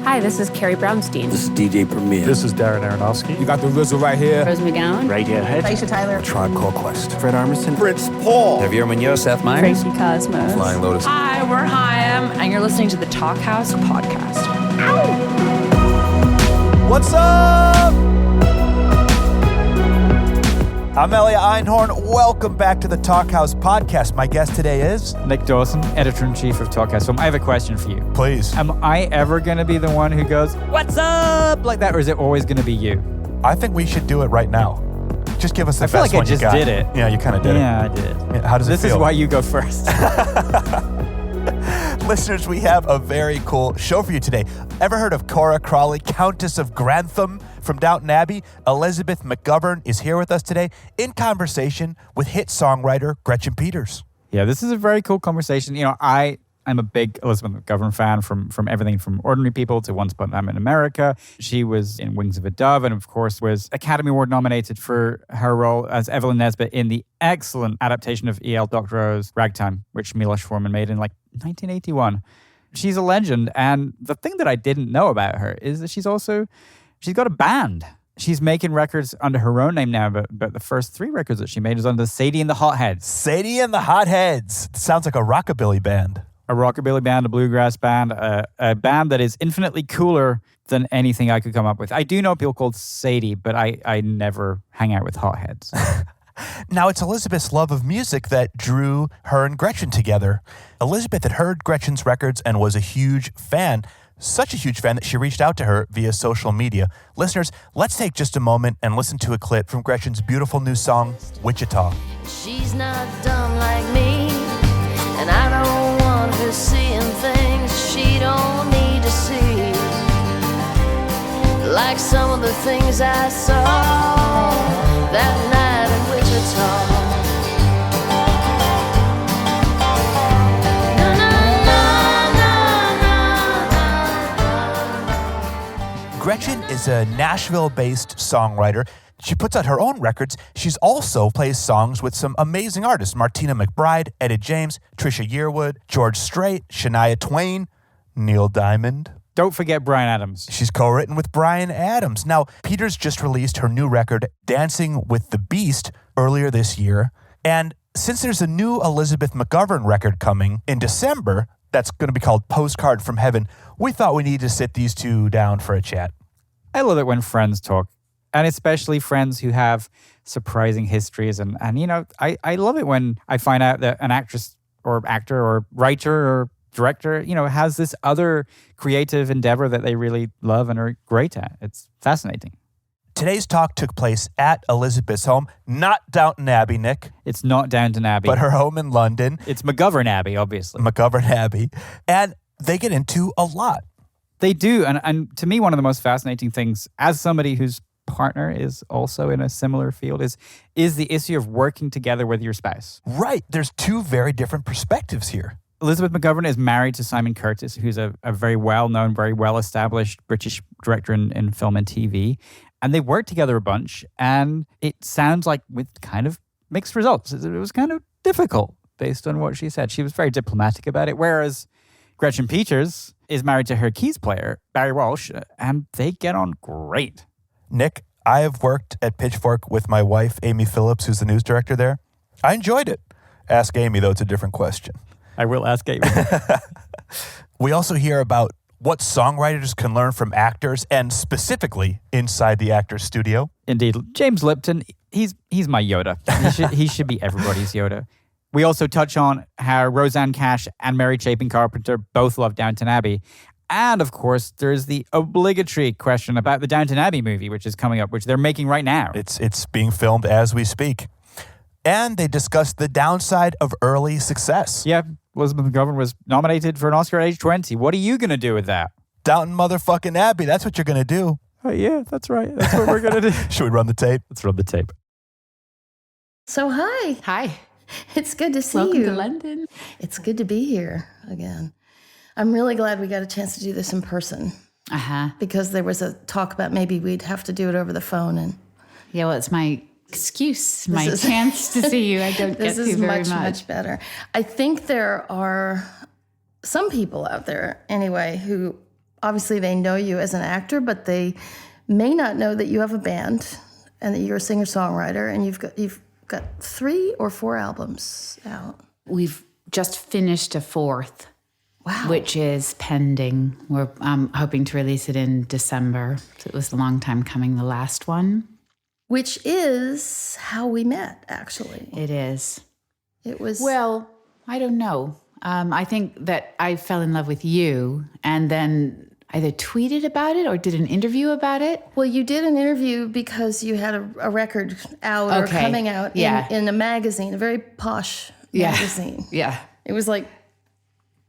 Hi, this is Carrie Brownstein. This is DJ Premier. This is Darren Aronofsky. You got the RZA right here. Rose McGowan. Radiohead. Aisha Tyler. Tribe Called Quest. Fred Armisen. Prince Paul. Javier Munoz. Seth Meyers. Tracy Cosmos. Flying Lotus. Hi, we're Chaim, and you're listening to the Talk House podcast. What's up? I'm Elliot Einhorn. Welcome back to the Talk House podcast. My guest today is... Nick Dawson, editor-in-chief of Talk House. So I have a question for you. Please. Am I ever going to be the one who goes, "What's up?" like that, or is it always going to be you? I think we should do it right now. Just give us the I feel best like one I just you got. did it. Yeah, you kind of did it. Yeah, I did. Yeah, how does it This feel? is why you go first. Listeners, we have a very cool show for you today. Ever heard of Cora Crawley, Countess of Grantham from Downton Abbey? Elizabeth McGovern is here with us today in conversation with hit songwriter Gretchen Peters. Yeah, this is a very cool conversation. You know, I'm a big Elizabeth McGovern fan from everything from Ordinary People to Once Upon a Time in America. She was in Wings of a Dove and, of course, was Academy Award nominated for her role as Evelyn Nesbit in the excellent adaptation of E.L. Doctorow's Ragtime, which Milos Forman made in 1981. She's a legend, and the thing that I didn't know about her is that she's got a band. She's making records under her own name now, but the first 3 records that she made is under Sadie and the Hotheads. Sadie and the Hotheads. Sounds like a rockabilly band. A rockabilly band, a bluegrass band, a band that is infinitely cooler than anything I could come up with. I do know people called Sadie, but I never hang out with hotheads. Now, it's Elizabeth's love of music that drew her and Gretchen together. Elizabeth had heard Gretchen's records and was a huge fan, such a huge fan that she reached out to her via social media. Listeners, let's take just a moment and listen to a clip from Gretchen's beautiful new song, Wichita. She's not dumb like me, and I don't want her seeing things she don't need to see. Like some of the things I saw that night in Wichita. Gretchen is a Nashville-based songwriter. She puts out her own records. She's also plays songs with some amazing artists: Martina McBride, Etta James, Trisha Yearwood, George Strait, Shania Twain, Neil Diamond. Don't forget Bryan Adams. She's co-written with Bryan Adams. Now, Peters just released her new record, Dancing with the Beast, earlier this year. And since there's a new Elizabeth McGovern record coming in December, that's going to be called Postcard from Heaven, we thought we needed to sit these two down for a chat. I love it when friends talk, and especially friends who have surprising histories. And you know, I love it when I find out that an actress or actor or writer or director, you know, has this other creative endeavor that they really love and are great at. It's fascinating. Today's talk took place at Elizabeth's home, not Downton Abbey, Nick. It's not Downton Abbey. But her home in London. It's McGovern Abbey, obviously. McGovern Abbey. And they get into a lot. They do. And to me, one of the most fascinating things, as somebody whose partner is also in a similar field, is the issue of working together with your spouse. Right. There's 2 very different perspectives here. Elizabeth McGovern is married to Simon Curtis, who's a very well-known, very well-established British director in film and TV. And they worked together a bunch, and it sounds like with kind of mixed results. It was kind of difficult based on what she said. She was very diplomatic about it, whereas Gretchen Peters is married to her keys player, Barry Walsh, and they get on great. Nick, I have worked at Pitchfork with my wife, Amy Phillips, who's the news director there. I enjoyed it. Ask Amy, though, it's a different question. I will ask Amy. We also hear about what songwriters can learn from actors, and specifically inside the actor's studio. Indeed. James Lipton, he's my Yoda. He should be everybody's Yoda. We also touch on how Roseanne Cash and Mary Chapin Carpenter both love Downton Abbey. And, of course, there's the obligatory question about the Downton Abbey movie, which is coming up, which they're making right now. It's being filmed as we speak. And they discuss the downside of early success. Yeah, Elizabeth McGovern was nominated for an Oscar at age 20. What are you going to do with that? Downton motherfucking Abbey, that's what you're going to do. Oh, yeah, that's right. That's what we're going to do. Should we run the tape? Let's run the tape. So hi. Hi. It's good to see Welcome you. to London. It's good to be here again. I'm really glad we got a chance to do this in person. Uh-huh. Because there was a talk about maybe we'd have to do it over the phone. And Yeah, well, it's my excuse, my chance to see you. I don't get to very much better. I think there are some people out there, anyway, who obviously they know you as an actor, but they may not know that you have a band and that you're a singer-songwriter, and you've got 3 or 4 albums out. We've just finished a 4th, Wow. which is pending. We're hoping to release it in December. So it was a long time coming, the last one. Which is how we met, actually. It is. It was... Well, I don't know. I think that I fell in love with you and then either tweeted about it or did an interview about it. Well, you did an interview because you had a record out or coming out in a magazine, a very posh magazine. Yeah. It was like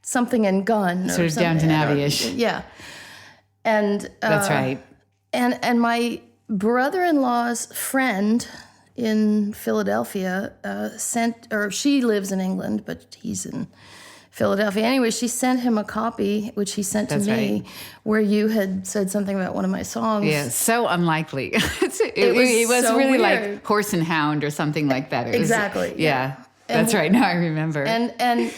something in Gun. Sort of Downton Abbey-ish. Yeah. And that's right. And my brother-in-law's friend in Philadelphia she lives in England, but he's in Philadelphia. Anyway, she sent him a copy, which he sent to me, where you had said something about one of my songs. Yeah, so unlikely. it was so really weird. like Horse and Hound or something like that. It Exactly. Was, yeah, that's right. Now I remember. And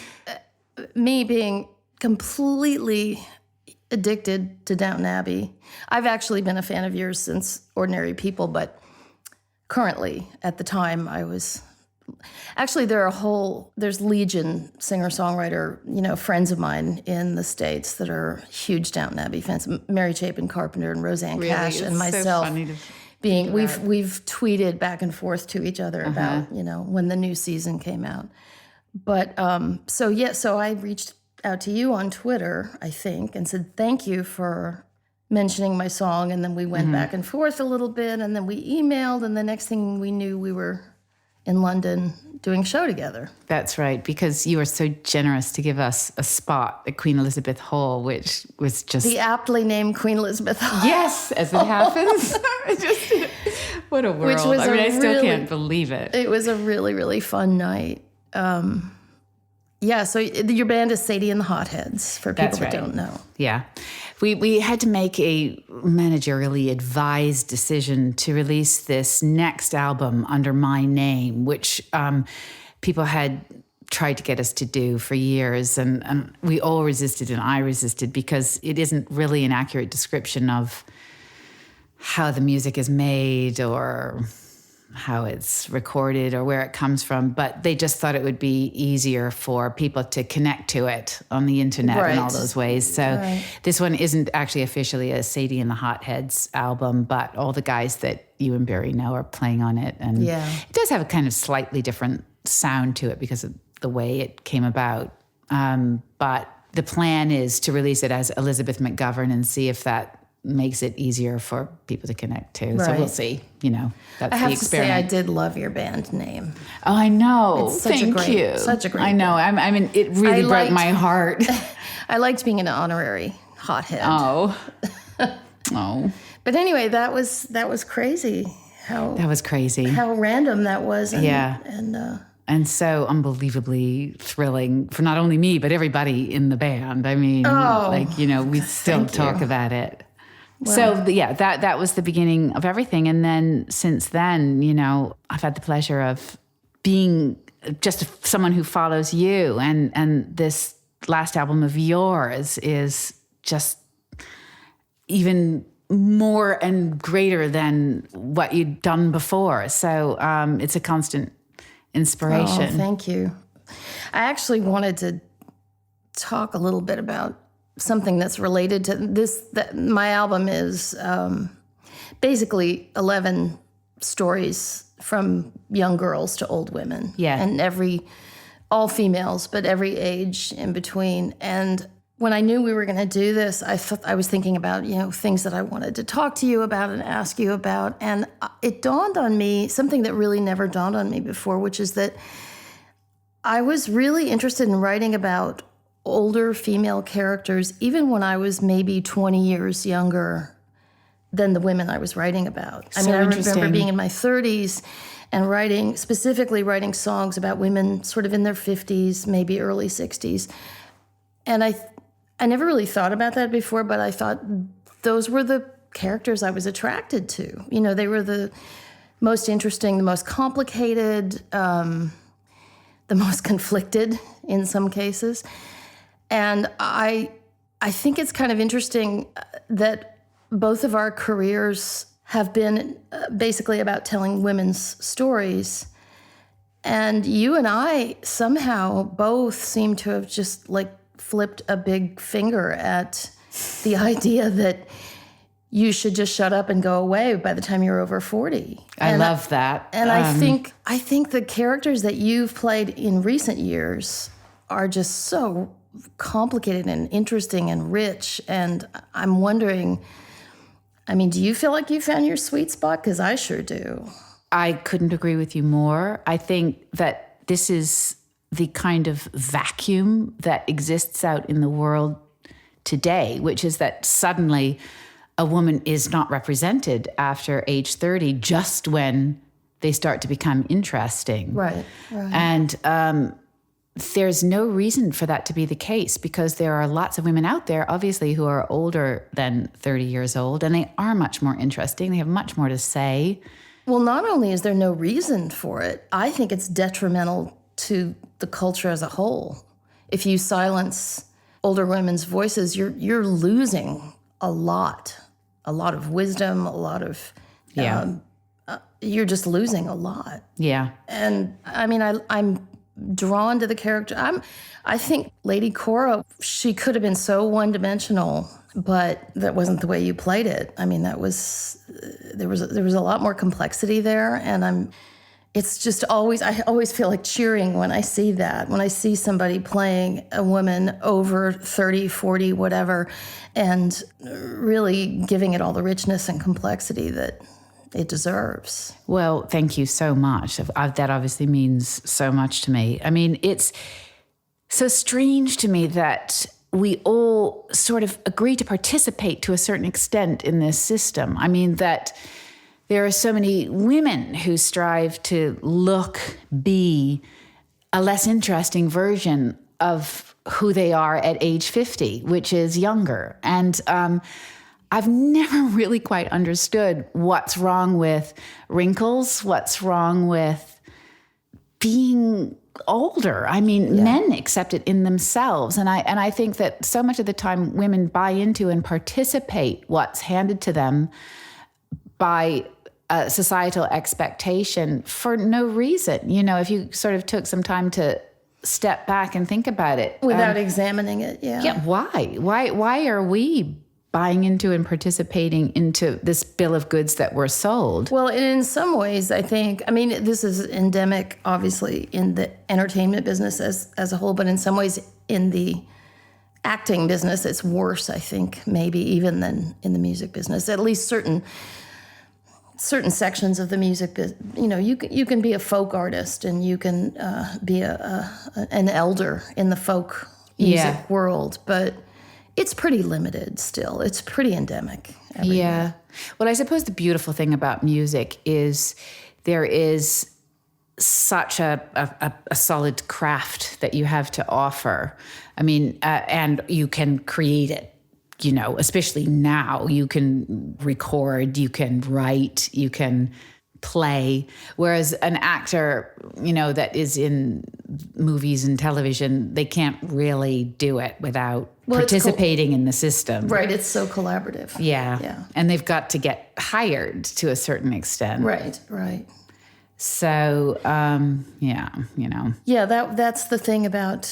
me being completely addicted to Downton Abbey. I've actually been a fan of yours since Ordinary People, but currently, at the time, I was... Actually, there's legion singer-songwriter, friends of mine in the States that are huge Downton Abbey fans. Mary Chapin Carpenter and Roseanne Cash and myself. So we've tweeted back and forth to each other about, when the new season came out. But, so I reached out to you on Twitter, I think, and said, thank you for mentioning my song. And then we went back and forth a little bit, and then we emailed, and the next thing we knew, we were in London doing a show together. That's right, because you were so generous to give us a spot at Queen Elizabeth Hall, which was just... The aptly named Queen Elizabeth Hall. Yes, as it happens. What a world. Which was I still can't believe it. It was a really, really fun night. So your band is Sadie and the Hotheads, for people that don't know. Yeah. We had to make a managerially advised decision to release this next album under my name, which people had tried to get us to do for years. And we all resisted, and I resisted, because it isn't really an accurate description of how the music is made or how it's recorded or where it comes from, but they just thought it would be easier for people to connect to it on the internet in all those ways. So this one isn't actually officially a Sadie and the Hotheads album, but all the guys that you and Barry know are playing on it. And it does have a kind of slightly different sound to it because of the way it came about. But the plan is to release it as Elizabeth McGovern and see if that makes it easier for people to connect to. So we'll see, that's I have the experiment. to say, I did love your band name. Oh, I know. It's such Thank you. Such a great I know. I mean, it really broke my heart. I liked being an honorary hothead. Oh. But anyway, that was crazy. That was crazy. How random that was. And so unbelievably thrilling for not only me, but everybody in the band. I mean, we still talk about it. Well, so that was the beginning of everything. And then since then, I've had the pleasure of being just someone who follows you. And this last album of yours is just even more and greater than what you'd done before. So it's a constant inspiration. Oh, thank you. I actually wanted to talk a little bit about something that's related to this. My album is basically 11 stories from young girls to old women. Yeah. And all females, but every age in between. And when I knew we were going to do this, I was thinking about, things that I wanted to talk to you about and ask you about. And it dawned on me, something that really never dawned on me before, which is that I was really interested in writing about older female characters, even when I was maybe 20 years younger than the women I was writing about. I remember being in my 30s and specifically writing songs about women sort of in their 50s, maybe early 60s. And I never really thought about that before, but I thought those were the characters I was attracted to. They were the most interesting, the most complicated, the most conflicted in some cases. And I I think it's kind of interesting that both of our careers have been basically about telling women's stories. And you and I somehow both seem to have just like flipped a big finger at the idea that you should just shut up and go away by the time you're over 40. I love that. And I think the characters that you've played in recent years are just so complicated and interesting and rich. And I'm wondering, I mean, do you feel like you found your sweet spot? Because I sure do. I couldn't agree with you more. I think that this is the kind of vacuum that exists out in the world today, which is that suddenly a woman is not represented after age 30, just when they start to become interesting. Right. And there's no reason for that to be the case, because there are lots of women out there, obviously, who are older than 30 years old, and they are much more interesting. They have much more to say. Well, not only is there no reason for it, I think it's detrimental to the culture as a whole. If you silence older women's voices, you're losing a lot of wisdom, a lot of, you're just losing a lot. Yeah. And I mean, I'm drawn to the character. I think Lady Cora, she could have been so one-dimensional, but that wasn't the way you played it. I mean, there was a lot more complexity there, and it's just I always feel like cheering when I see that, when I see somebody playing a woman over 30, 40, whatever, and really giving it all the richness and complexity that it deserves. Well, thank you so much. That obviously means so much to me. I mean, it's so strange to me that we all sort of agree to participate to a certain extent in this system. I mean, that there are so many women who strive to be a less interesting version of who they are at age 50, which is younger. And I've never really quite understood what's wrong with wrinkles, what's wrong with being older. I mean, men accept it in themselves. And I think that so much of the time women buy into and participate what's handed to them by societal expectation for no reason. You know, if you sort of took some time to step back and think about it. Without examining it, yeah. Yeah, why? Why are we buying into and participating into this bill of goods that we're sold? Well, in some ways, I mean, this is endemic, obviously, in the entertainment business as a whole, but in some ways, in the acting business, it's worse, I think, maybe even than in the music business. At least certain sections of the music, you know, you can be a folk artist and you can be an elder in the folk music world, but it's pretty limited still. It's pretty endemic everywhere. Yeah. Well, I suppose the beautiful thing about music is there is such a solid craft that you have to offer. I mean, and you can create it. You know, especially now, you can record, you can write, you can play. Whereas an actor, you know, that is in movies and television, they can't really do it without participating in the system. Right, it's so collaborative. Yeah. And they've got to get hired to a certain extent. Right. So, you know. Yeah, that's the thing about...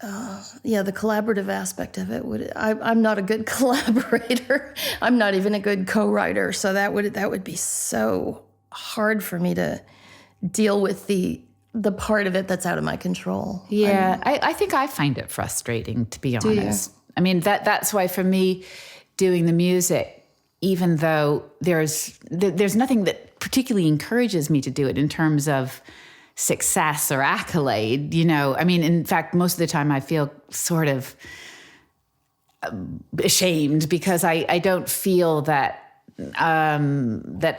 the collaborative aspect of it I'm not a good collaborator. I'm not even a good co-writer. So that would be so hard for me to deal with the part of it that's out of my control. Yeah, I think I find it frustrating, to be honest. I mean, that's why for me, doing the music, even though there's nothing that particularly encourages me to do it in terms of success or accolade, you know. I mean, in fact, most of the time I feel sort of ashamed because I don't feel that that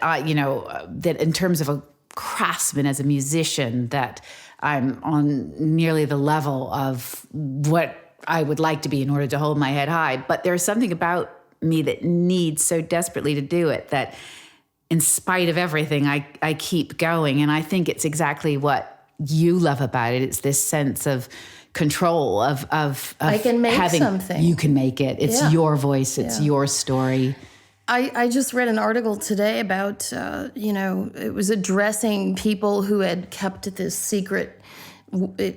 in terms of a craftsman, as a musician, that I'm on nearly the level of what I would like to be in order to hold my head high. But there's something about me that needs so desperately to do it that in spite of everything, I keep going. And I think it's exactly what you love about it. It's this sense of control of I can make having something. You can make it. It's Yeah. your voice. It's Yeah. your story. I just read an article today about, it was addressing people who had kept this secret.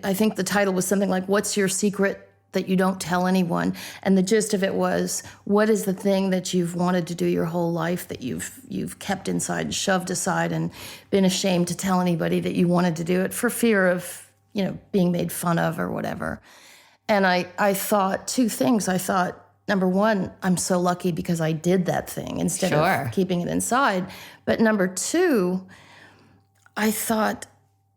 I think the title was something like, "What's your secret that you don't tell anyone?" And the gist of it was, what is the thing that you've wanted to do your whole life that you've kept inside, shoved aside, and been ashamed to tell anybody that you wanted to do it for fear of, being made fun of or whatever. And I thought two things. I thought, number one, I'm so lucky because I did that thing instead Sure. of keeping it inside. But number two, I thought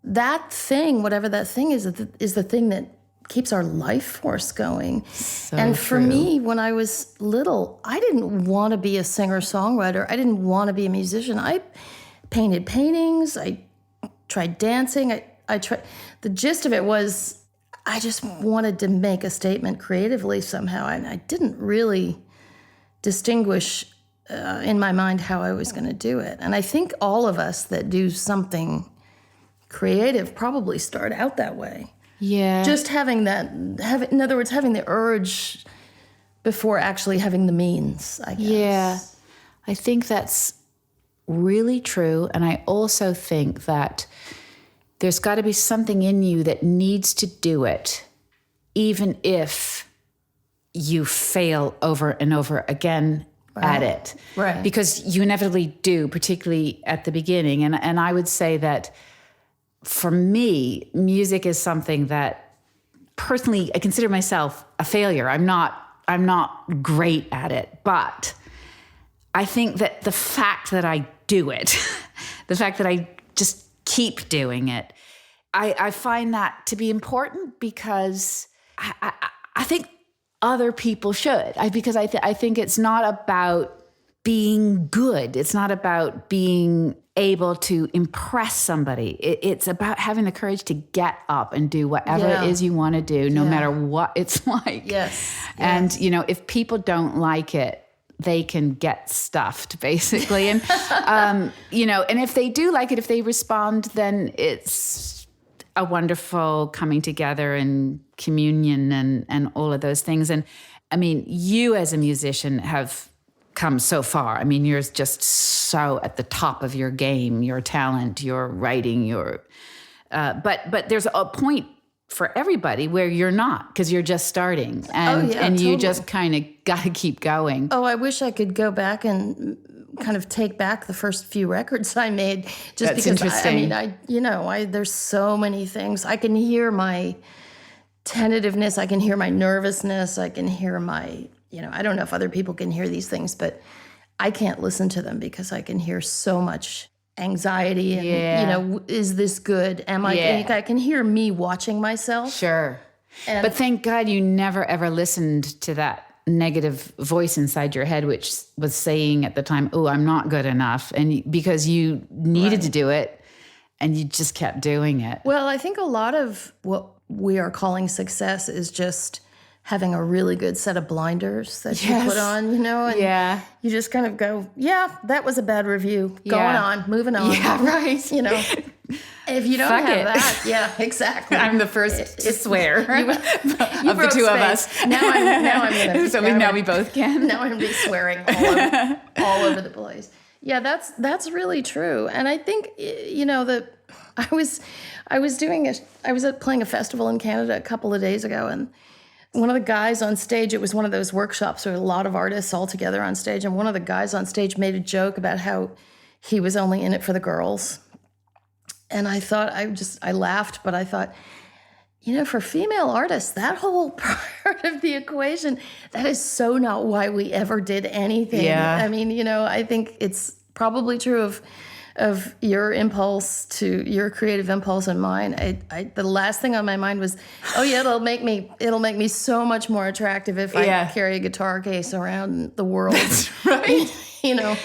that thing, whatever that thing is the thing that keeps our life force going. And for me, when I was little, I didn't want to be a singer-songwriter. I didn't want to be a musician. I painted paintings. I tried dancing. I tried. The gist of it was I just wanted to make a statement creatively somehow, and I didn't really distinguish in my mind how I was going to do it. And I think all of us that do something creative probably start out that way. Yeah. Just having in other words, having the urge before actually having the means, I guess. Yeah. I think that's really true. And I also think that there's got to be something in you that needs to do it, even if you fail over and over again at it. Right. Because you inevitably do, particularly at the beginning. And I would say that for me, music is something that personally I consider myself a failure. I'm not great at it, but I think that the fact that I do it, the fact that I just keep doing it, I find that to be important because I think other people should. Because I think it's not about being good. It's not about being able to impress somebody. It's about having the courage to get up and do whatever it is you want to do, no matter what it's like. Yes. And, if people don't like it, they can get stuffed, basically. And, and if they do like it, if they respond, then it's a wonderful coming together and communion and all of those things. And, I mean, you as a musician have come so far. I mean, you're just so at the top of your game, your talent, your writing, but there's a point for everybody where you're not, because you're just starting and you totally. just kind of got to keep going. Oh, I wish I could go back and kind of take back the first few records I made, just That's because interesting. there's so many things. I can hear my tentativeness. I can hear my nervousness. I can hear my, I don't know if other people can hear these things, but I can't listen to them because I can hear so much anxiety and, is this good? Am I, I can hear me watching myself. Sure. But thank God you never ever listened to that negative voice inside your head, which was saying at the time, "Oh, I'm not good enough." And because you needed to do it and you just kept doing it. Well, I think a lot of what we are calling success is just having a really good set of blinders that you put on, and you just kind of go, that was a bad review. Going on, moving on. Yeah, right. If you don't Fuck have it. that, exactly. I'm the first to swear you of the broke two of space. us. Now I'm gonna. So now we both can. Now I'm gonna be swearing all over the place. Yeah, that's really true. And I think that I was playing a festival in Canada a couple of days ago, and one of the guys on stage, it was one of those workshops where a lot of artists all together on stage, and one of the guys on stage made a joke about how he was only in it for the girls. And I thought, I laughed, but I thought, for female artists, that whole part of the equation, that is so not why we ever did anything. Yeah. I mean, I think it's probably true of your impulse to your creative impulse and mine. The last thing on my mind was, it'll make me so much more attractive if I carry a guitar case around the world. That's right.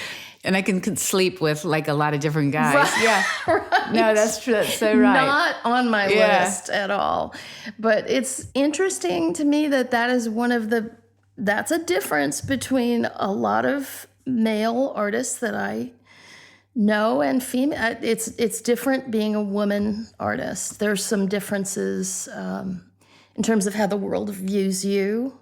And I can sleep with like a lot of different guys. Right, Yeah. right. No, that's true. That's so right. Not on my list at all. But it's interesting to me that is that's a difference between a lot of male artists that I know and female. It's different being a woman artist. There's some differences in terms of how the world views you.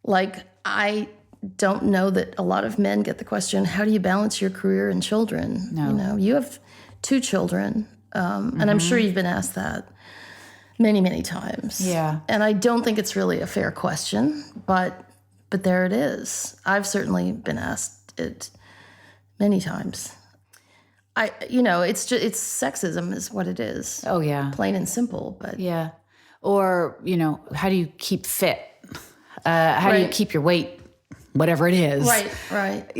Like, I don't know that a lot of men get the question, how do you balance your career and children? No. You know, you have 2 children, and I'm sure you've been asked that many, many times. Yeah. And I don't think it's really a fair question, but there it is. I've certainly been asked it many times. It's sexism is what it is. Oh, yeah. Plain and simple, but Yeah. Or, how do you keep fit? How do you Right. keep your weight, whatever it is? right.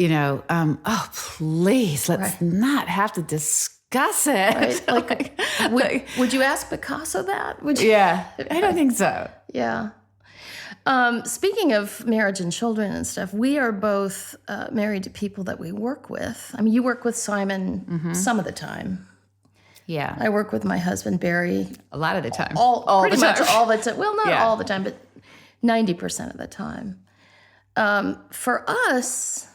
Oh, please, let's not have to discuss it. Right. Would you ask Picasso that? Would you? Yeah, I don't think so. Yeah. Speaking of marriage and children and stuff, we are both married to people that we work with. I mean, you work with Simon some of the time. Yeah, I work with my husband, Barry, a lot of the time. pretty the much time. all the time. Well, not Yeah. all the time, but 90% of the time. For us,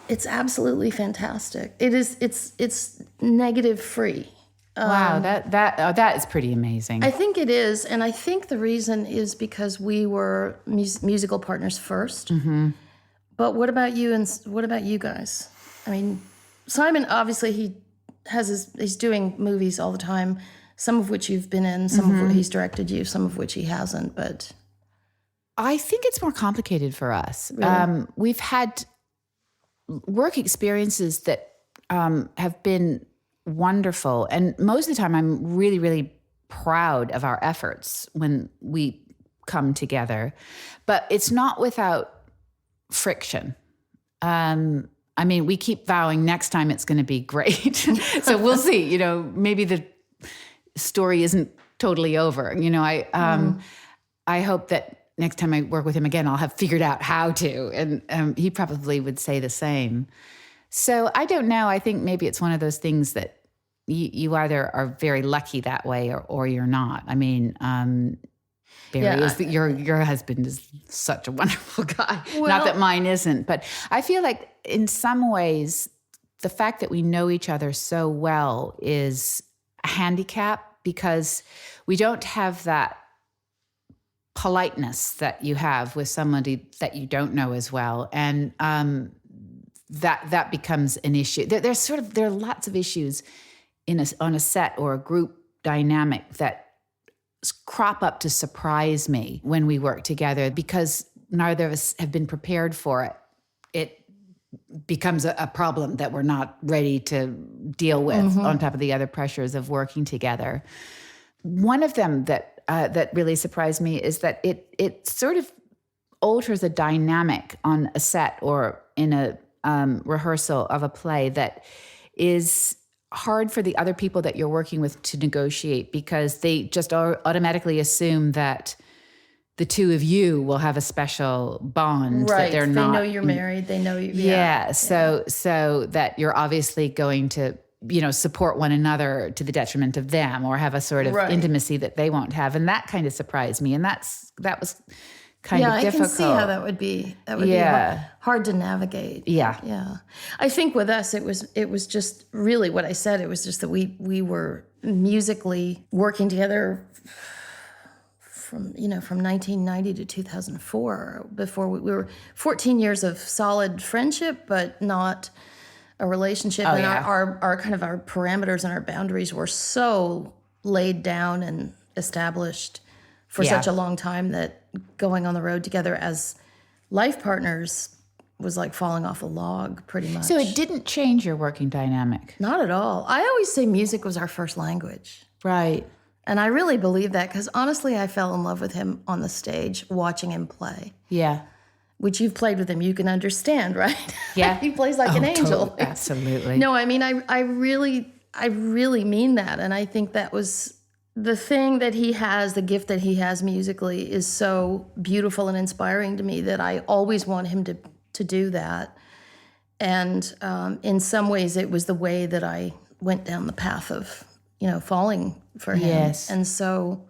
it's absolutely fantastic. It is. It's negative free. Wow, that is pretty amazing. I think it is, and I think the reason is because we were musical partners first. Mm-hmm. But what about you? And what about you guys? I mean, Simon obviously he's doing movies all the time, some of which you've been in, some of which he's directed you, some of which he hasn't. But I think it's more complicated for us. Really? We've had work experiences that have been wonderful. And most of the time, I'm really, really proud of our efforts when we come together. But it's not without friction. I mean, we keep vowing next time it's going to be great. So we'll see. Maybe the story isn't totally over. I hope that next time I work with him again, I'll have figured out how to. And he probably would say the same. So I don't know. I think maybe it's one of those things that you either are very lucky that way or you're not. I mean, Barry, your husband is such a wonderful guy. Not that mine isn't, but I feel like in some ways, the fact that we know each other so well is a handicap because we don't have that politeness that you have with somebody that you don't know as well. And that becomes an issue. There are lots of issues on a set or a group dynamic that crop up to surprise me when we work together because neither of us have been prepared for it. It becomes a problem that we're not ready to deal with on top of the other pressures of working together. One of them that really surprised me is that it sort of alters a dynamic on a set or in a rehearsal of a play that is hard for the other people that you're working with to negotiate because they just automatically assume that the two of you will have a special bond that they're not. They know you're married. They know you. Yeah. So that you're obviously going to, support one another to the detriment of them or have a sort of intimacy that they won't have. And that kind of surprised me. And that was kind of difficult. I can see how that would be. That would be hard to navigate. Yeah. Yeah. I think with us, it was just really what I said. It was just that we were musically working together from 1990 to 2004. Before we were 14 years of solid friendship, but not a relationship. And our kind of our parameters and our boundaries were so laid down and established for such a long time that going on the road together as life partners was like falling off a log pretty much. So it didn't change your working dynamic? Not at all. I always say music was our first language. Right. And I really believe that because honestly, I fell in love with him on the stage watching him play. Yeah. Which you've played with him, you can understand, right? Yeah. He plays like an angel. Totally. Absolutely. No, I mean, I really mean that. And I think that was the thing that he has, the gift that he has musically is so beautiful and inspiring to me that I always want him to do that. And in some ways, it was the way that I went down the path of, falling for him. Yes. And so,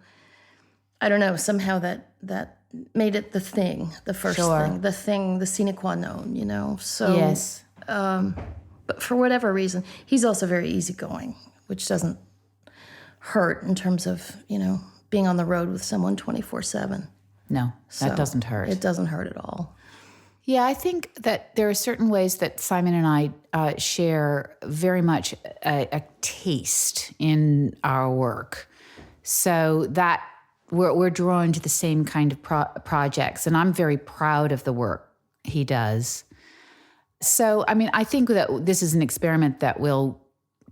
I don't know, somehow that made it the thing, the first thing, the sine qua non, So, yes. But for whatever reason, he's also very easygoing, which doesn't hurt in terms of, being on the road with someone 24/7. No, that doesn't hurt. It doesn't hurt at all. Yeah, I think that there are certain ways that Simon and I share very much a taste in our work. So that we're drawn to the same kind of projects, and I'm very proud of the work he does. So, I mean, I think that this is an experiment that we'll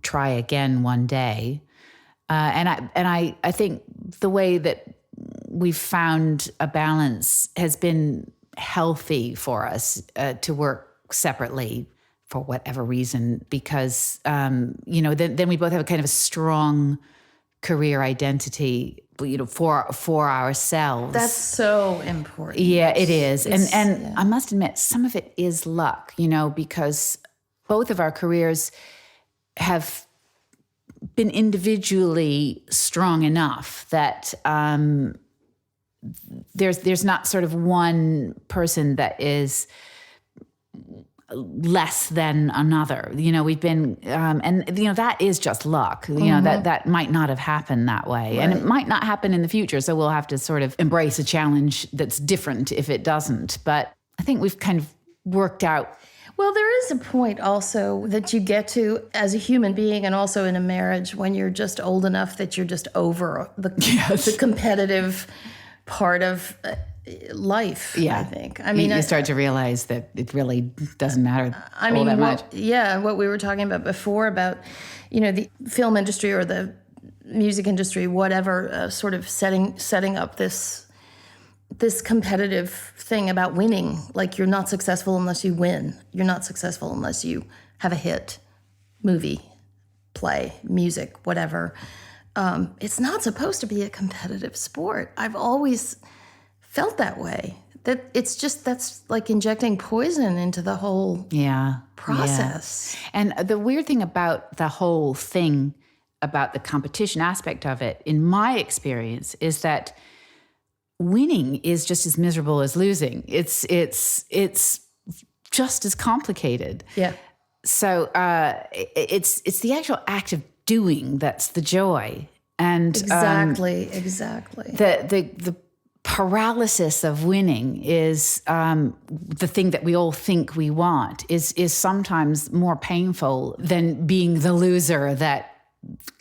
try again one day. And I think the way that we've found a balance has been healthy for us to work separately for whatever reason, because, then we both have a kind of a strong career identity, for ourselves. That's so important. Yeah, it is. And I must admit, some of it is luck, because both of our careers have been individually strong enough that there's not sort of one person that is less than another. We've been, that is just luck. That might not have happened that way. Right. And it might not happen in the future. So we'll have to sort of embrace a challenge that's different if it doesn't. But I think we've kind of worked out. Well, there is a point also that you get to as a human being and also in a marriage when you're just old enough that you're just over the competitive part of life, yeah. I think. I mean, you start to realize that it really doesn't matter all that much. What we were talking about before about, the film industry or the music industry, whatever, sort of setting up this competitive thing about winning. Like, you're not successful unless you win. You're not successful unless you have a hit, movie, play, music, whatever. It's not supposed to be a competitive sport. I've always felt that way. That's like injecting poison into the whole process. Yeah. And the weird thing about the whole thing, about the competition aspect of it, in my experience, is that winning is just as miserable as losing. It's just as complicated. Yeah. So it's the actual act of doing that's the joy. And exactly. The paralysis of winning is the thing that we all think we want is sometimes more painful than being the loser that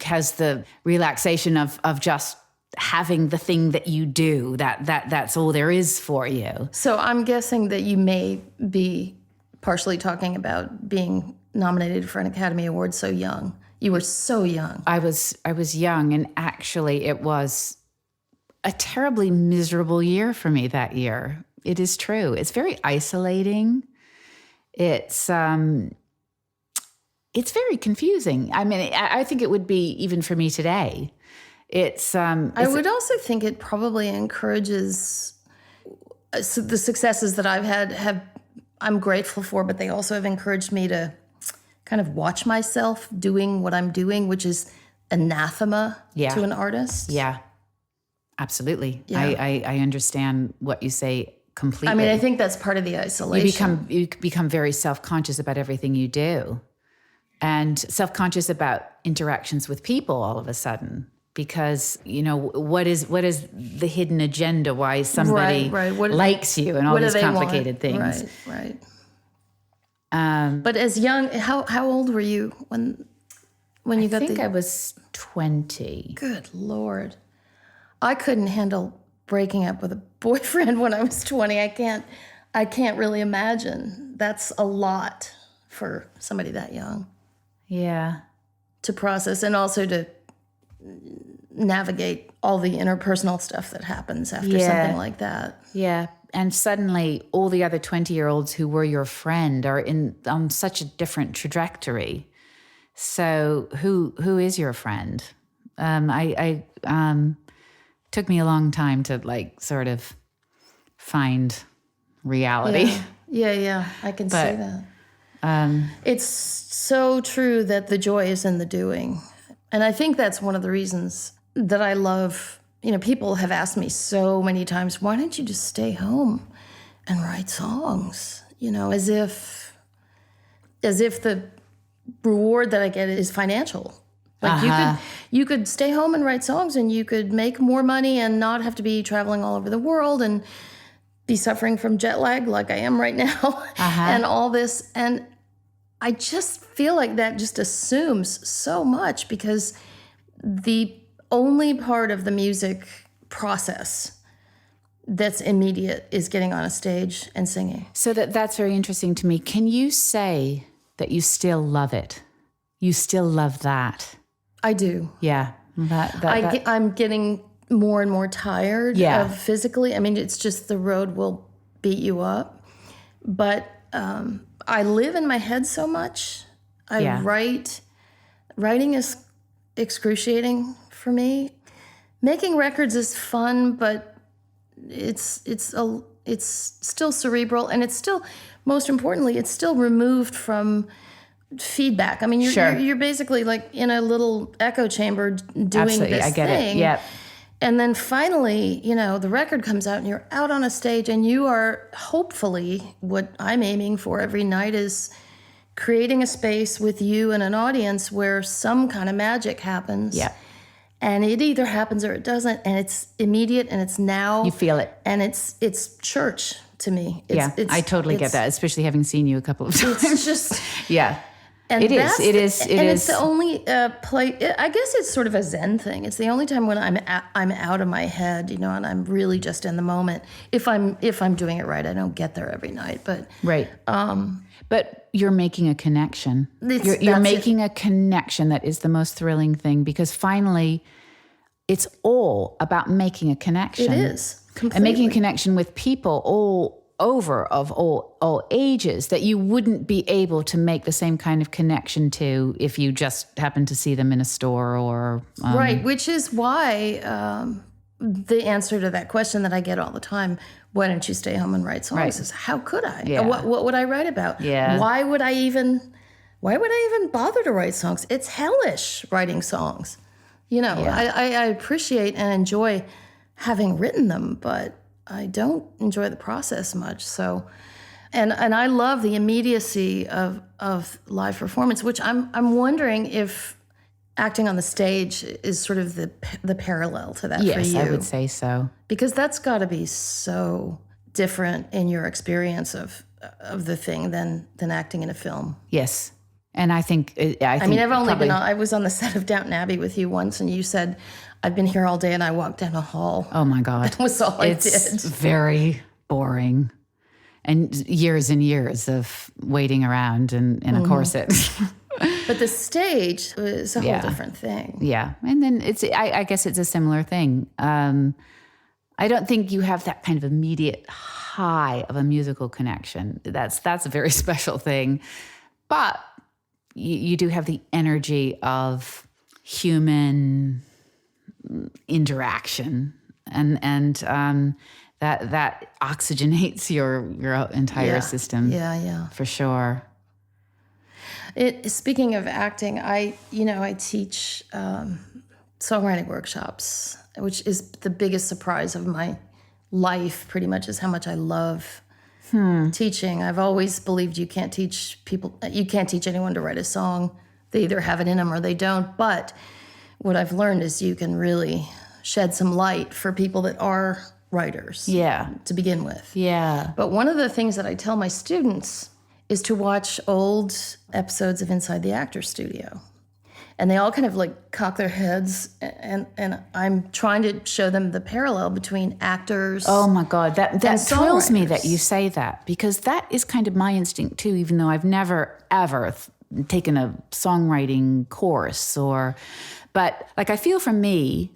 has the relaxation of just having the thing that you do, that's all there is for you. So I'm guessing that you may be partially talking about being nominated for an Academy Award so young. You were so young. I was young, and actually it was a terribly miserable year for me that year. It is true. It's very isolating. It's very confusing. I mean, I think it would be even for me today. I would also think it probably encourages the successes that I've had I'm grateful for, but they also have encouraged me to kind of watch myself doing what I'm doing, which is anathema to an artist. Yeah. Absolutely. Yeah. I understand what you say completely. I mean, I think that's part of the isolation. You become very self-conscious about everything you do, and self-conscious about interactions with people all of a sudden, because, what is the hidden agenda, why somebody likes you, and all these complicated things. Right. But as young, how old were you when you got? I think I was 20. Good Lord. I couldn't handle breaking up with a boyfriend when I was 20. I can't really imagine. That's a lot for somebody that young. Yeah. To process, and also to navigate all the interpersonal stuff that happens after something like that. Yeah. And suddenly all the other 20-year-olds who were your friend are on such a different trajectory. So who is your friend? I took me a long time to sort of find reality. Yeah. I can see that. It's so true that the joy is in the doing. And I think that's one of the reasons that I love, people have asked me so many times, why don't you just stay home and write songs? As if the reward that I get is financial. Like you could stay home and write songs, and you could make more money and not have to be traveling all over the world and be suffering from jet lag like I am right now and all this. And I just feel like that just assumes so much, because the only part of the music process that's immediate is getting on a stage and singing. So that's very interesting to me. Can you say that you still love it? You still love that? I do. Yeah. I'm getting more and more tired of physically. I mean, it's just the road will beat you up. But I live in my head so much. Writing is excruciating for me. Making records is fun, but it's still cerebral, and it's still, most importantly, it's still removed from feedback. I mean, you're basically like in a little echo chamber doing this I get thing. it. Yep. And then finally, the record comes out and you're out on a stage, and you are hopefully, what I'm aiming for every night is creating a space with you and an audience where some kind of magic happens. Yeah. And it either happens or it doesn't, and it's immediate and it's now. You feel it. And it's church to me. I totally get that, especially having seen you a couple of times. It's just yeah. And it is. It's the only play. I guess it's sort of a Zen thing. It's the only time when I'm out of my head, and I'm really just in the moment. If I'm doing it right, I don't get there every night, but right. But you're making a connection. You're making a connection that is the most thrilling thing, because finally, it's all about making a connection. It is completely. And making a connection with people all over, of all ages, that you wouldn't be able to make the same kind of connection to if you just happened to see them in a store or right, which is why the answer to that question that I get all the time, why don't you stay home and write songs, is how could I? Yeah. What would I write about? Yeah. Why would I even bother to write songs? It's hellish writing songs. I appreciate and enjoy having written them, but I don't enjoy the process much. So, and I love the immediacy of live performance, which I'm wondering if acting on the stage is sort of the parallel to that for you. Yes, I would say so. Because that's got to be so different in your experience of the thing than acting in a film. Yes. And I think I was on the set of Downton Abbey with you once, and you said, I've been here all day, and I walked down a hall. Oh my God. That was all I did. It's very boring. And years of waiting around in a corset. But the stage is a whole different thing. Yeah. And then I guess it's a similar thing. I don't think you have that kind of immediate high of a musical connection. That's a very special thing. But you do have the energy of human interaction, and that oxygenates your entire system. Yeah, for sure. Speaking of acting, I teach songwriting workshops, which is the biggest surprise of my life. Pretty much is how much I love teaching. I've always believed you can't teach anyone to write a song. They either have it in them or they don't. But what I've learned is you can really shed some light for people that are writers. Yeah. To begin with. Yeah. But one of the things that I tell my students is to watch old episodes of Inside the Actors Studio. And they all kind of like cock their heads, and I'm trying to show them the parallel between actors. Oh my God, that thrills me that you songwriters. say that, because that is kind of my instinct too, even though I've never ever taken a songwriting course but like I feel for me,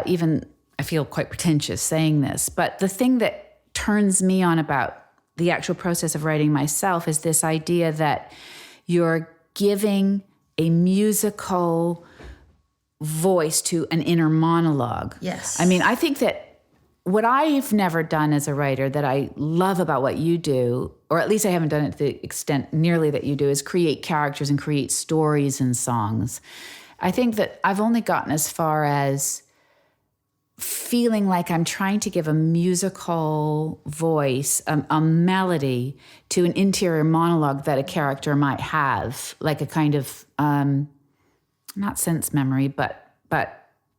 even I feel quite pretentious saying this, but the thing that turns me on about the actual process of writing myself is this idea that you're giving a musical voice to an inner monologue. Yes. I mean, I think that what I've never done as a writer that I love about what you do, or at least I haven't done it to the extent nearly that you do, is create characters and create stories and songs. I think that I've only gotten as far as feeling like I'm trying to give a musical voice, a melody to an interior monologue that a character might have, like a kind of not sense memory, but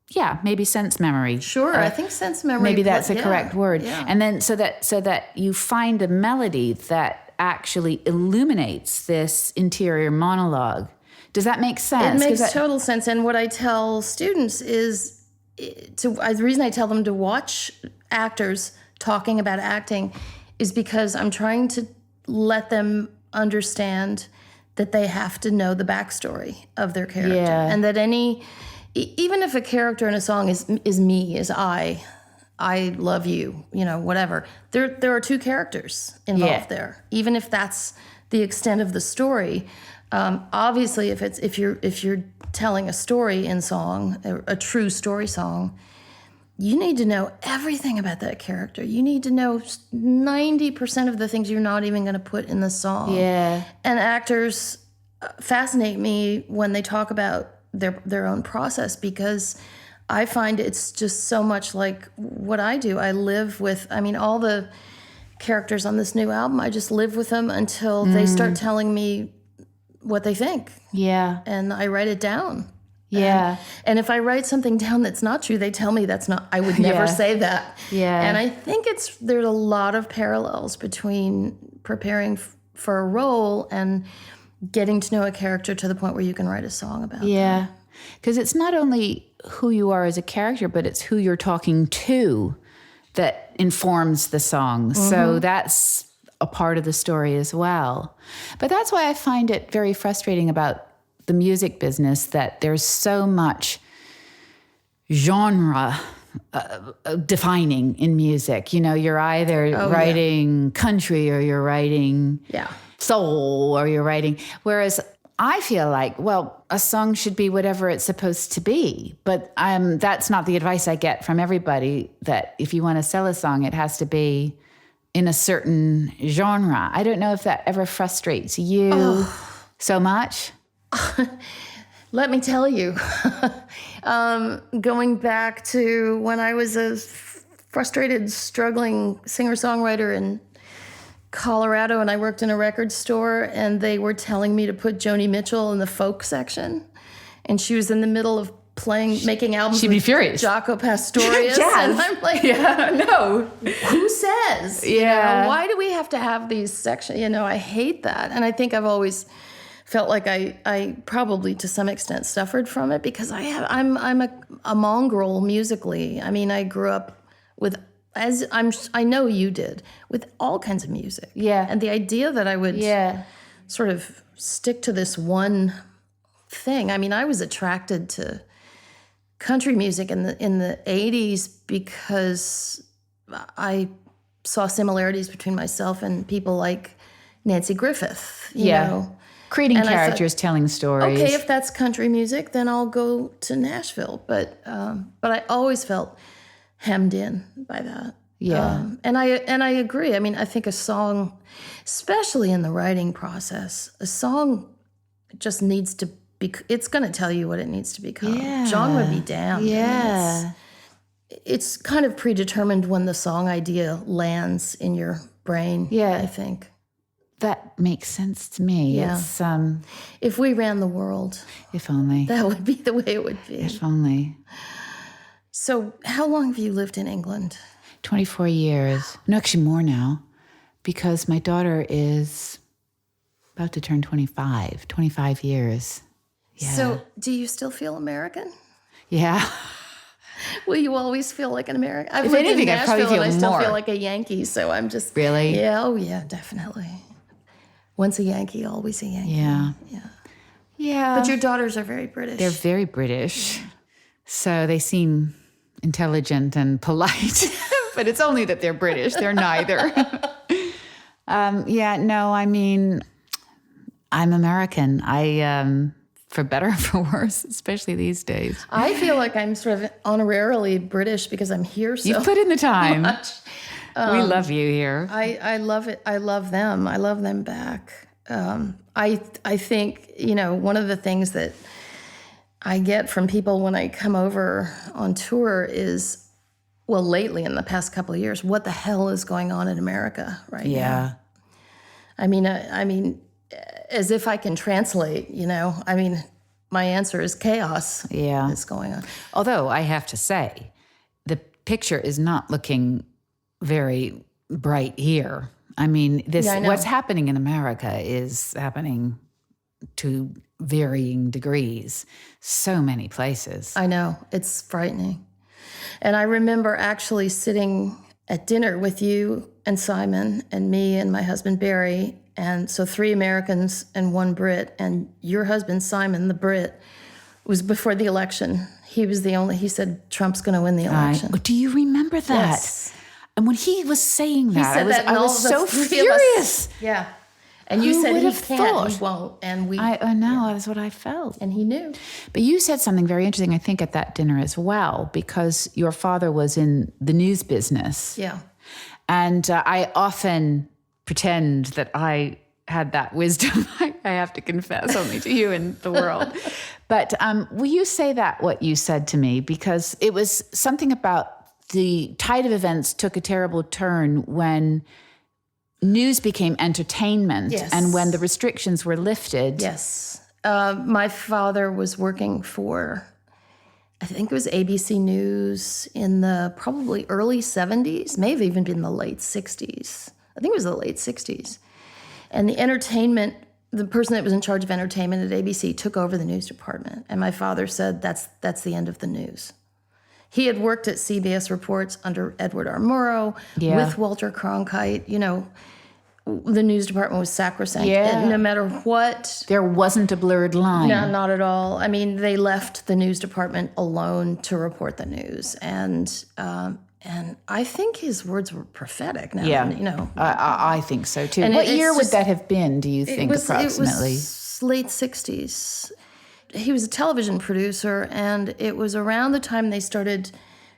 yeah, maybe sense memory. Sure, I think sense memory. Maybe that's the yeah, correct word. Yeah. And then so that you find a melody that actually illuminates this interior monologue. Does that make sense? It makes total sense. And what I tell students is, the reason I tell them to watch actors talking about acting is because I'm trying to let them understand that they have to know the backstory of their character. Yeah. And that even if a character in a song is me, is I love you, whatever. There are two characters involved there, even if that's the extent of the story. Obviously, if you're telling a story in song, a true story song, you need to know everything about that character. You need to know 90% of the things you're not even going to put in the song. Yeah. And actors fascinate me when they talk about their own process, because I find it's just so much like what I do. I live with, all the characters on this new album, I just live with them until they start telling me what they think. Yeah. And I write it down. Yeah. And if I write something down that's not true, they tell me that's not, I would never say that. Yeah. And I think there's a lot of parallels between preparing for a role and getting to know a character to the point where you can write a song about them. Yeah. Because it's not only who you are as a character, but it's who you're talking to that informs the song. So that's a part of the story as well. But that's why I find it very frustrating about the music business, that there's so much genre defining in music. You're either writing country or you're writing soul or you're writing, whereas I feel like, well, a song should be whatever it's supposed to be. But that's not the advice I get from everybody, that if you want to sell a song, it has to be in a certain genre. I don't know if that ever frustrates you so much. Let me tell you, going back to when I was a frustrated, struggling singer-songwriter in Colorado, and I worked in a record store, and they were telling me to put Joni Mitchell in the folk section, and she was in the middle of making albums. She'd be furious. Jaco Pastorius, Yes. and I'm like, no. who says? Why do we have to have these sections? I hate that, and I think I've always felt like I probably to some extent suffered from it, because I'm a mongrel musically. I grew up with, I know you did, with all kinds of music. Yeah. And the idea that I would sort of stick to this one thing. I was attracted to country music in the 80s because I saw similarities between myself and people like Nancy Griffith, you know. Creating And characters, telling stories. Okay, if that's country music, then I'll go to Nashville. But I always felt hemmed in by that. Yeah. And I agree. I think a song, especially in the writing process, a song just needs to be, it's going to tell you what it needs to become. Yeah. Genre be damned. Yeah. It's kind of predetermined when the song idea lands in your brain, I think. That makes sense to me. Yeah. It's, if we ran the world, if only. that would be the way it would be. If only. So how long have you lived in England? 24 years. No, actually more now, because my daughter is about to turn 25 years. Yeah. So do you still feel American? Yeah. Will you always feel like an American? I've If lived anything, in I probably Nashville and I feel still more. feel like a Yankee, so I'm just... Really? Yeah, oh yeah, definitely. Once a Yankee, always a Yankee. Yeah. Yeah. But your daughters are very British. They're very British. So they seem intelligent and polite. But it's only that they're British. They're neither. I'm American. For better or for worse, especially these days. I feel like I'm sort of honorarily British because I'm here so You've put in the time. much. We love you here. I love it. I love them. I love them back. I think, one of the things that I get from people when I come over on tour is, well, lately in the past couple of years, what the hell is going on in America right now? I mean, as if I can translate, my answer is chaos. Yeah. Is going on. Although I have to say, the picture is not looking very bright here. I mean, Yeah, I know. what's happening in America is happening to varying degrees. So many places. I know, it's frightening. And I remember actually sitting at dinner with you and Simon and me and my husband Barry, and so 3 Americans and 1 Brit, and your husband Simon, the Brit, was before the election. He said Trump's going to win the election. Do you remember that? Yes. And when he was saying He that, said that, and I all was the so 3 of us- furious. Yeah. And you Who said would he have can't, thought? he won't, and we. I know, that's what I felt. And he knew. But you said something very interesting, I think, at that dinner as well, because your father was in the news business. Yeah. And I often pretend that I had that wisdom. I have to confess only to you and the world. But will you say what you said to me? Because it was something about the tide of events took a terrible turn when news became entertainment, Yes. and when the restrictions were lifted. Yes. My father was working for, I think it was ABC News in the probably early 70s, may have even been the late 60s. I think it was the late 60s. And the person that was in charge of entertainment at ABC took over the news department. And my father said, that's the end of the news. He had worked at CBS Reports under Edward R. Murrow, with Walter Cronkite. You know, the news department was sacrosanct. Yeah. And no matter what. There wasn't a blurred line. No, not at all. I mean, they left the news department alone to report the news. And I think his words were prophetic now. Yeah. You know. I think so too. And What it's year would just- that have been, do you think, approximately? It was late 60s. He was a television producer, and it was around the time they started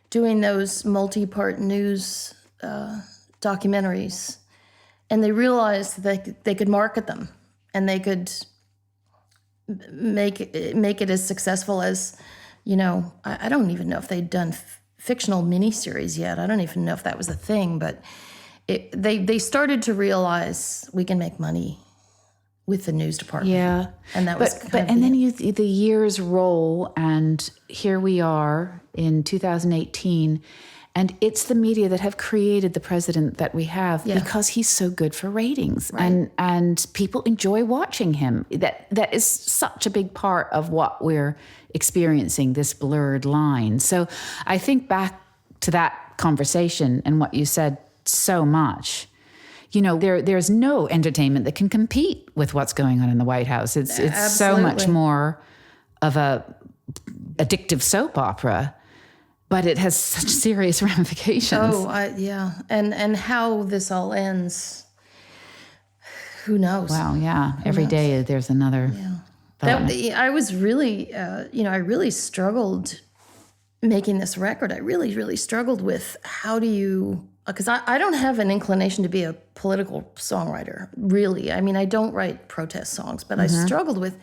doing those multi-part news documentaries. And they realized that they could market them, and they could make it as successful as, you know, I don't even know if they'd done fictional miniseries yet. I don't even know if that was a thing, but they started to realize we can make money with the news department. Yeah. And that was the years roll, and here we are in 2018, and it's the media that have created the president that we have because he's so good for ratings, and people enjoy watching him. That is such a big part of what we're experiencing, this blurred line. So I think back to that conversation and what you said so much. You know, there's no entertainment that can compete with what's going on in the White House. It's so much more of a addictive soap opera, but it has such serious ramifications. And how this all ends, who knows? Wow, yeah. Every day there's another. Yeah. I was really, I really struggled making this record. I really, really struggled with how do you. Because I don't have an inclination to be a political songwriter, really. I mean, I don't write protest songs, but I struggled with,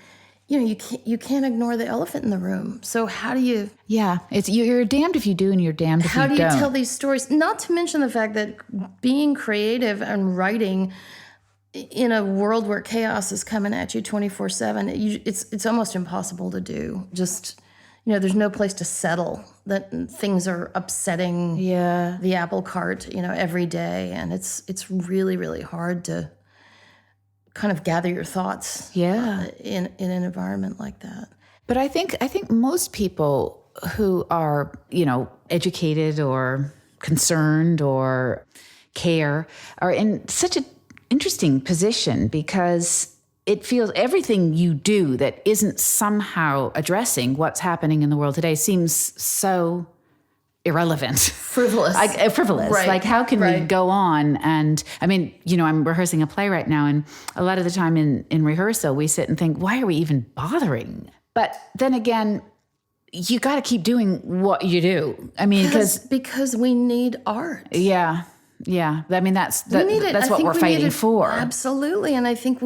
you can't ignore the elephant in the room. So how do you? Yeah, you're damned if you do and you're damned if you don't. How do you tell these stories? Not to mention the fact that being creative and writing in a world where chaos is coming at you 24/7, it's almost impossible to do. Just. There's no place to settle, that things are upsetting the apple cart, every day. And it's really, really hard to kind of gather your thoughts in an environment like that. But I think most people who are, educated or concerned or care are in such an interesting position, because it feels everything you do that isn't somehow addressing what's happening in the world today seems so irrelevant. Frivolous. Frivolous. Right. Like, how can we go on? And I mean, I'm rehearsing a play right now, and a lot of the time in rehearsal, we sit and think, why are we even bothering? But then again, you got to keep doing what you do. I mean, because we need art. Yeah. I mean, that's what we're fighting for. Absolutely. And I think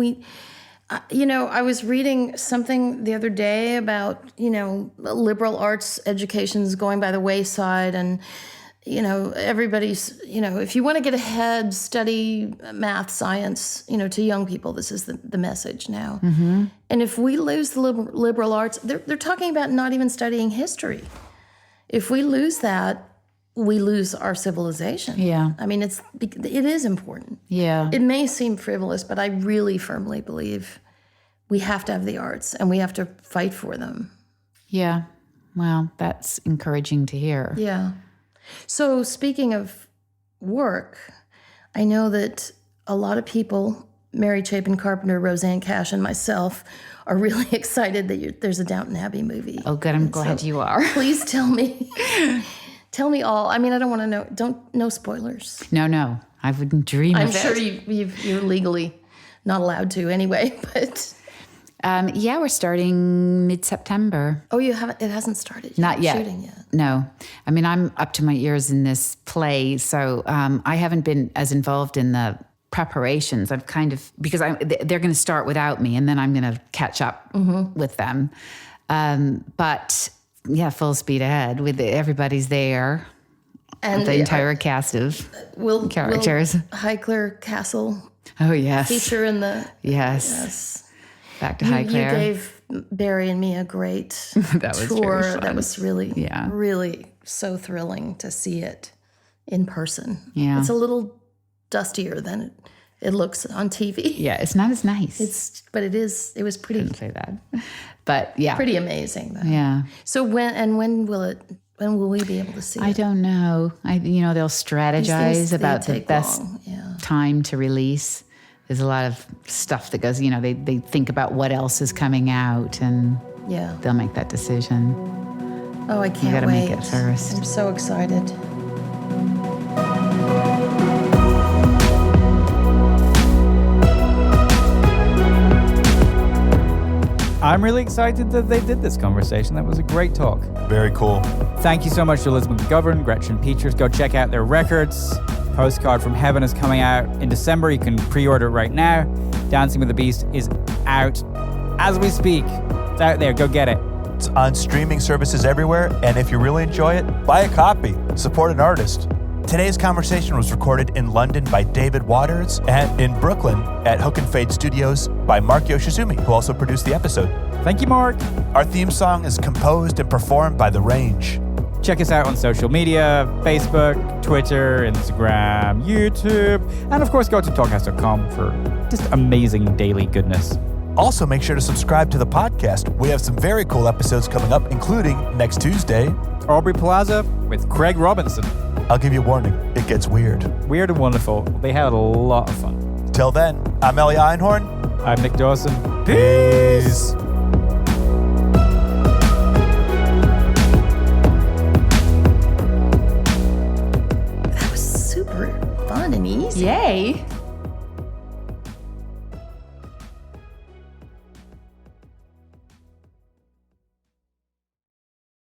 I was reading something the other day about, liberal arts education's going by the wayside, and everybody's, if you want to get ahead, study math, science, to young people, this is the message now. Mm-hmm. And if we lose the liberal arts, they're talking about not even studying history. If we lose that, we lose our civilization. Yeah. I mean, it is important. Yeah. It may seem frivolous, but I really firmly believe we have to have the arts and we have to fight for them. Yeah. Well, that's encouraging to hear. Yeah. So speaking of work, I know that a lot of people, Mary Chapin Carpenter, Roseanne Cash, and myself, are really excited that there's a Downton Abbey movie. Oh, good. I'm glad you are. Please tell me. Tell me all. I mean, I don't want to know. No spoilers. No. I wouldn't dream of it. I'm sure you're legally not allowed to anyway, but... we're starting mid-September. Oh, you haven't? It hasn't started yet? Not yet. Shooting yet? No. I mean, I'm up to my ears in this play, so I haven't been as involved in the preparations. I've kind of, because they're going to start without me, and then I'm going to catch up with them. But yeah, full speed ahead. Everybody's there, and the entire cast of characters. Will Highclere Castle Oh yes, feature in the yes. Back to Highclere. You gave Barry and me a great that was tour. very fun. That was really so thrilling to see it in person. Yeah, it's a little dustier than it looks on TV. Yeah, it's not as nice. But it is. It was pretty. Couldn't say that, but yeah, pretty amazing though. Yeah. So when will we be able to see it? I don't know. They'll strategize about the best time to release. There's a lot of stuff that goes, they think about what else is coming out, and they'll make that decision. Oh, I can't wait. You gotta make it first. I'm so excited. I'm really excited that they did this conversation. That was a great talk. Very cool. Thank you so much to Elizabeth McGovern, Gretchen Peters. Go check out their records. Postcard from Heaven is coming out in December. You can pre-order it right now. Dancing with the Beast is out as we speak. It's out there. Go get it. It's on streaming services everywhere. And if you really enjoy it, buy a copy. Support an artist. Today's conversation was recorded in London by David Waters and in Brooklyn at Hook and Fade Studios by Mark Yoshizumi, who also produced the episode. Thank you, Mark. Our theme song is composed and performed by The Range. Check us out on social media, Facebook, Twitter, Instagram, YouTube, and of course go to talkhouse.com for just amazing daily goodness. Also, make sure to subscribe to the podcast. We have some very cool episodes coming up, including next Tuesday, Aubrey Plaza with Craig Robinson. I'll give you a warning, it gets weird. Weird and wonderful. They had a lot of fun. Till then, I'm Ellie Einhorn. I'm Nick Dawson. Peace!